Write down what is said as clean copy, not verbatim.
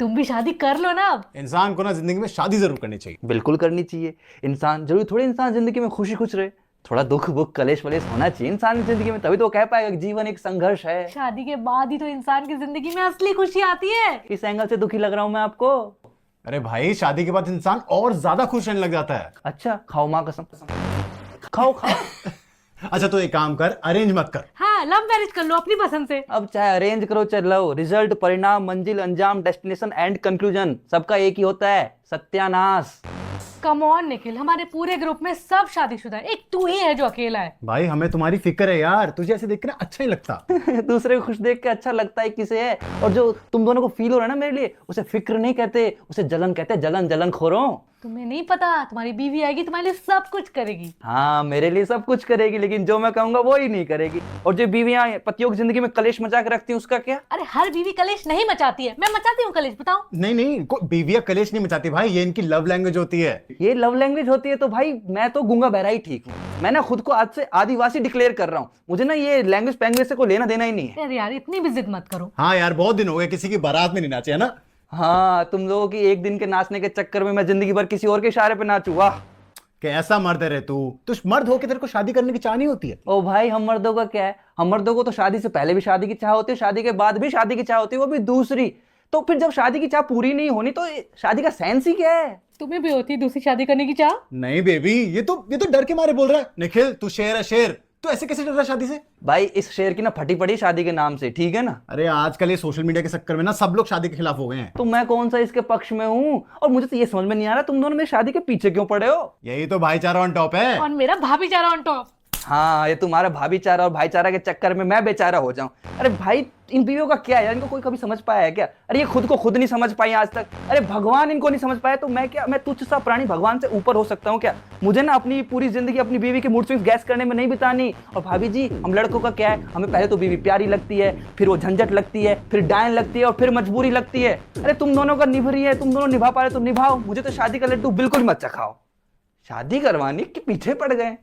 तुम भी शादी कर लो ना अब। इंसान को ना जिंदगी में शादी जरूर करनी चाहिए। बिल्कुल करनी चाहिए। इंसान जरूरी थोड़ी इंसान जिंदगी में खुशी खुश रहे, थोड़ा दुख बुख कलेश वलेश होना चाहिए इंसान की जिंदगी में, तभी तो वो कह पाएगा कि जीवन एक संघर्ष है। शादी के बाद ही तो इंसान की जिंदगी में असली खुशी आती है। इस एंगल से दुखी लग रहा हूँ मैं आपको? अरे भाई, शादी के बाद इंसान और ज्यादा खुश रहने लग जाता है। अच्छा खाओ माँ कसम, खाओ खाओ। अच्छा तो एक काम कर, अरेंज मत कर। हाँ, लव मैरिज कर लो अपनी पसंद से। अब चाहे अरेंज करो चाहे लव, रिजल्ट, परिणाम, मंजिल, अंजाम, डेस्टिनेशन एंड कंक्लूजन सबका एक ही होता है, सत्यानाश। कम ऑन निखिल, हमारे पूरे ग्रुप में सब शादीशुदा है, एक तू ही है जो अकेला है। भाई हमें तुम्हारी फिक्र है यार, तुझे ऐसे देख के ना अच्छा ही लगता। दूसरे को खुश देख के अच्छा लगता है किसे है, और जो तुम दोनों को फील हो रहा है ना मेरे लिए, उसे फिक्र नहीं कहते, उसे जलन कहते हैं, जलन जलन खोरों। तुम्हें नहीं पता, तुम्हारी बीवी आएगी तुम्हारे लिए सब कुछ करेगी। हाँ मेरे लिए सब कुछ करेगी, लेकिन जो मैं कहूंगा वो ही नहीं करेगी। और जो बीवियां पतियों की जिंदगी में कलेश मचा के रखती हैं उसका क्या? अरे हर बीवी कलेश नहीं मचाती है, मैं मचाती हूँ कलेश, बताओ। नहीं नहीं, कोई बीवियां कलेश नहीं मचाती भाई, ये इनकी लव लैंग्वेज होती है। ये लव लैंग्वेज होती है तो भाई मैं तो गूंगा बहरा ही ठीक हूँ। मैं ना खुद को आज से आदिवासी डिक्लेयर कर रहा हूँ, मुझे ना ये लैंग्वेज पैंग्वेज से कोई लेना देना ही नहीं है। अरे यार इतनी भी जिद मत करो। हाँ यार, बहुत दिन हो गए किसी की बारात में नहीं नाचे, है ना। हाँ तुम लोगों की एक दिन के नाचने के चक्कर में मैं जिंदगी भर किसी और के इशारे पे नाचू, वाह। कैसा मर्द है रे तू मर्द होके तेरे को शादी करने की चाह नहीं होती है? ओ भाई हम मर्दों का क्या है, हम मर्दों को तो शादी से पहले भी शादी की चाह होती है, शादी के बाद भी शादी की चाह होती है, वो भी दूसरी। तो फिर जब शादी की चाह पूरी नहीं होनी तो शादी का सेंस ही क्या है? तुम्हें भी होती है दूसरी शादी करने की चाह? नहीं बेबी, ये तो डर के मारे बोल रहा है। निखिल तू शेर है शेर, तू ऐसे कैसे डर रहा है शादी से? भाई इस शेर की ना फटी पड़ी शादी के नाम से, ठीक है ना। अरे आजकल ये सोशल मीडिया के चक्कर में ना सब लोग शादी के खिलाफ हो गए हैं। तो मैं कौन सा इसके पक्ष में हूँ? और मुझे तो ये समझ में नहीं आ रहा तुम दोनों मेरी शादी के पीछे क्यों पड़े हो? यही तो भाईचारा ऑन टॉप है। और मेरा भाभीचारा ऑन टॉप। हाँ ये तुम्हारा भाभीचारा और भाईचारा के चक्कर में मैं बेचारा हो जाऊं। अरे भाई इन बीवियों का क्या है यार, इनको कोई कभी समझ पाया है क्या? अरे ये खुद को खुद नहीं समझ पाई आज तक, अरे भगवान इनको नहीं समझ पाया तो मैं क्या, मैं तुच्छ सा प्राणी भगवान से ऊपर हो सकता हूँ क्या? मुझे ना अपनी पूरी जिंदगी अपनी बीवी के मूड स्विंग्स गैस करने में नहीं बितानी। और भाभी जी हम लड़कों का क्या है, हमें पहले तो बीवी प्यारी लगती है, फिर वो झंझट लगती है, फिर डायन लगती है और फिर मजबूरी लगती है। अरे तुम दोनों का निभ रही है, तुम दोनों निभा पा रहे तो निभाओ, मुझे तो शादी का लड्डू बिल्कुल मत चखाओ। शादी करवाने के पीछे पड़ गए।